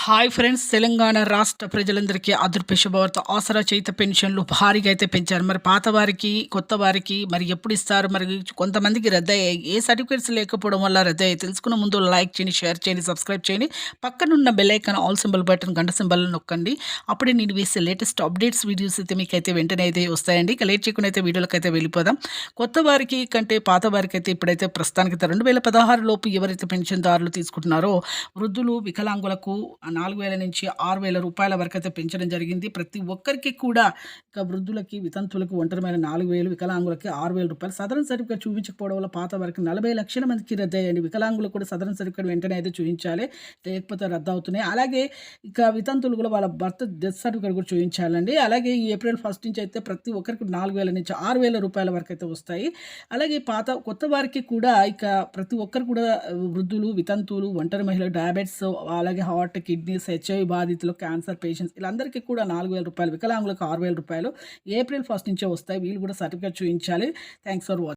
Hi friends, Telangana రాష్ట్ర ప్రజలందరికీ అదృశ్య శుభవార్త. ఆసరా చేత పెన్షన్లు భారీగా అయితే పెంచారు. మరి పాత వారికి, కొత్త వారికి మరి ఎప్పుడు ఇస్తారు? మరి కొంతమందికి రద్దయ్యాయి. ఏ సర్టిఫికేట్స్ లేకపోవడం వల్ల రద్దయ్యాయి. తెలుసుకున్న ముందు లైక్ చేయండి, షేర్ చేయండి, సబ్స్క్రైబ్ చేయండి. పక్కనున్న bell icon all symbol button గంట సింబల్ నొక్కండి. అప్పుడే నేను వేసే లేటెస్ట్ అప్డేట్స్ వీడియోస్ అయితే మీకైతే వెంటనే అయితే వస్తాయండి. ఇక లేట్ చేయకుండా అయితే వీడియోలకి అయితే వెళ్ళిపోదాం. కొత్త వారికి కంటే పాత వారికి అయితే ఇప్పుడైతే ప్రస్తుతానికి 2016 లోపు ఎవరైతే పెన్షన్దారులు తీసుకుంటున్నారో వృద్ధులు, వికలాంగులకు 4,000 నుంచి 6,000 రూపాయల వరకైతే పెంచడం జరిగింది. ప్రతి ఒక్కరికి కూడా ఇక వృద్ధులకి, వితంతువులకు ఒంటరిమైన 4,000, వికలాంగులకి 6,000 రూపాయలు. సదరన్ సర్టిఫికేట్ చూపించకపోవడం వల్ల పాత వరకు 40 లక్షల మందికి రద్దయ్యాయండి. వికలాంగులకు కూడా సదరన్ సర్టిఫికేట్ వెంటనే అయితే చూపించాలి, లేకపోతే రద్దవుతున్నాయి. అలాగే ఇక వితంతువులు కూడా వాళ్ళ భర్త డెత్ సర్టిఫికేట్ కూడా చూపించాలండి. అలాగే ఈ ఏప్రిల్ 1 నుంచి అయితే ప్రతి ఒక్కరికి 4,000 నుంచి 6,000 రూపాయల వరకు అయితే వస్తాయి. అలాగే కొత్త వారికి కూడా ఇక ప్రతి ఒక్కరు కూడా వృద్ధులు, వితంతువులు, ఒంటరి మహిళలు, డయాబెటిస్, అలాగే హార్ట్, కిడ్నీస్, హెచ్ఐవి బాధితులు, క్యాన్సర్ పేషెంట్స్ వీళ్ళందరికీ కూడా 4,000 రూపాయలు, వికలాంగులకు 6,000 రూపాయలు ఏప్రిల్ 1 నుంచే వస్తాయి. వీళ్ళు కూడా సర్టిఫికేట్ చూపించాలి. Thanks for watching.